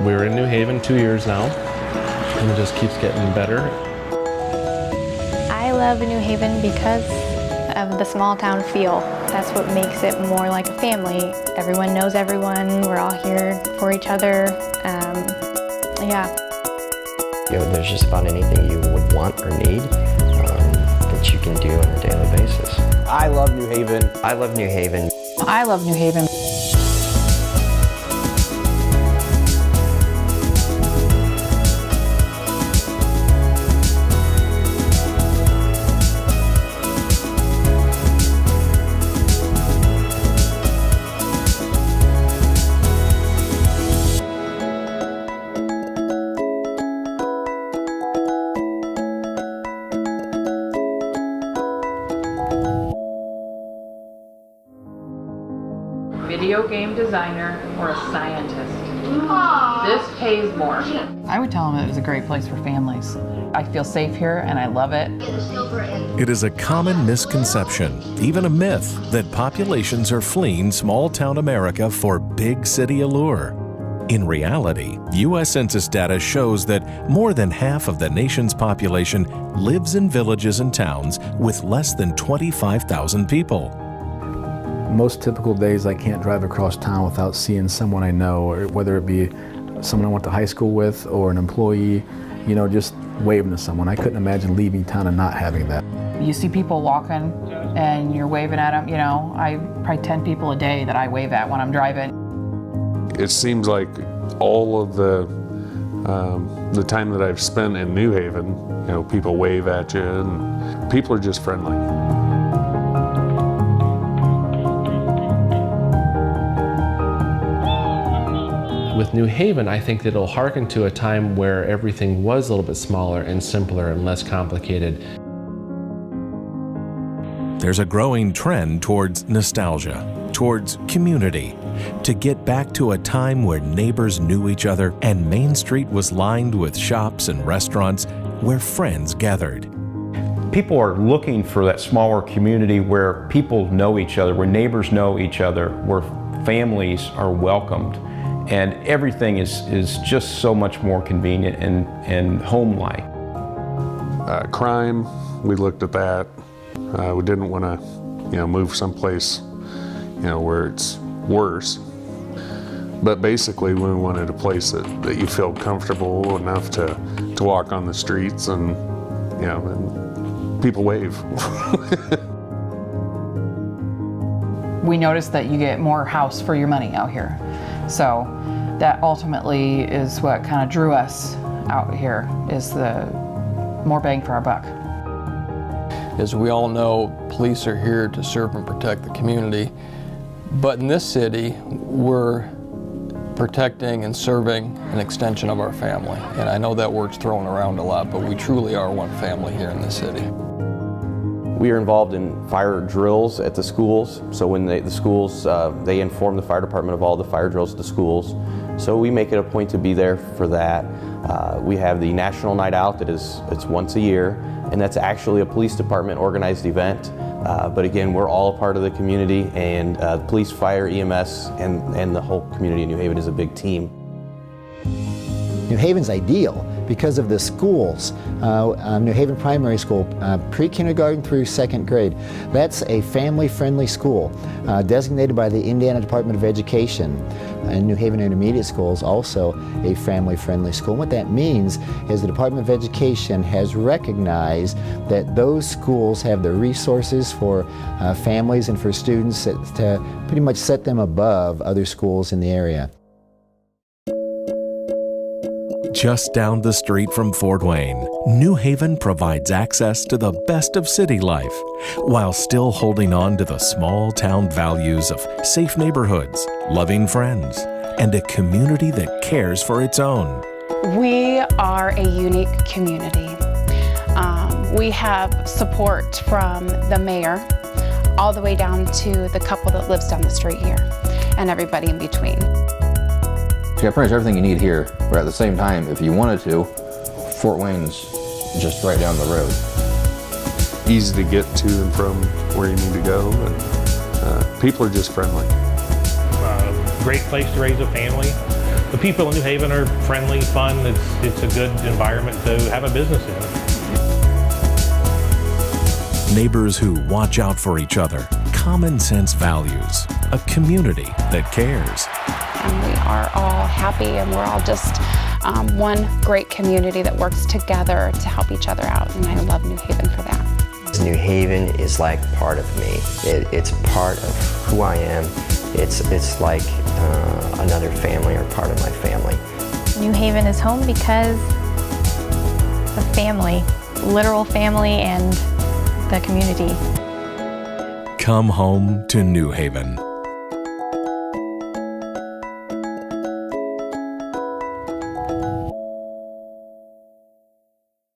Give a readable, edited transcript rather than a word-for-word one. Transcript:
We were in New Haven 2 years now, and it just keeps getting better. I love New Haven because of the small town feel. That's what makes it more like a family. Everyone knows everyone. We're all here for each other. Yeah. There's just about anything you would want or need that you can do on a daily basis. I love New Haven. I love New Haven. I love New Haven. Video game designer or a scientist. This pays more. I would tell them it was a great place for families. I feel safe here and I love it. It is a common misconception, even a myth, that populations are fleeing small-town America for big city allure. In reality, U.S. Census data shows that more than half of the nation's population lives in villages and towns with less than 25,000 people. Most typical days I can't drive across town without seeing someone I know, or whether it be someone I went to high school with or an employee, just waving to someone. I couldn't imagine leaving town and not having that. You see people walking and you're waving at them, I probably 10 people a day that I wave at when I'm driving. It seems like all of the time that I've spent in New Haven, people wave at you and people are just friendly. With New Haven, I think that it'll harken to a time where everything was a little bit smaller and simpler and less complicated. There's a growing trend towards nostalgia, towards community, to get back to a time where neighbors knew each other and Main Street was lined with shops and restaurants where friends gathered. People are looking for that smaller community where people know each other, where neighbors know each other, where families are welcomed. And everything is just so much more convenient and home-like. Crime, we looked at that. We didn't want to, move someplace, where it's worse. But basically, we wanted a place that you feel comfortable enough to walk on the streets and, and people wave. We noticed that you get more house for your money out here. So that ultimately is what kind of drew us out here, is the more bang for our buck. As we all know, police are here to serve and protect the community. But in this city, we're protecting and serving an extension of our family. And I know that word's thrown around a lot, but we truly are one family here in this city. We are involved in fire drills at the schools. So when the schools, they inform the fire department of all the fire drills at the schools. So we make it a point to be there for that. We have the National Night Out it's once a year, and that's actually a police department organized event. But again, we're all a part of the community, and the police, fire, EMS, and the whole community of New Haven is a big team. New Haven's ideal because of the schools. New Haven Primary School, pre-kindergarten through second grade. That's a family-friendly school designated by the Indiana Department of Education. And New Haven Intermediate School is also a family-friendly school. And what that means is the Department of Education has recognized that those schools have the resources for families and for students to pretty much set them above other schools in the area. Just down the street from Fort Wayne, New Haven provides access to the best of city life, while still holding on to the small town values of safe neighborhoods, loving friends, and a community that cares for its own. We are a unique community. We have support from the mayor all the way down to the couple that lives down the street here and everybody in between. You got pretty much everything you need here, but at the same time, if you wanted to, Fort Wayne's just right down the road. Easy to get to and from where you need to go, and people are just friendly. Great place to raise a family. The people in New Haven are friendly, fun. It's a good environment to have a business in. Neighbors who watch out for each other, common sense values, a community that cares. And we are all happy, and we're all just one great community that works together to help each other out, and I love New Haven for that. New Haven is like part of me. It's part of who I am. It's like another family or part of my family. New Haven is home because of family, literal family, and the community. Come home to New Haven.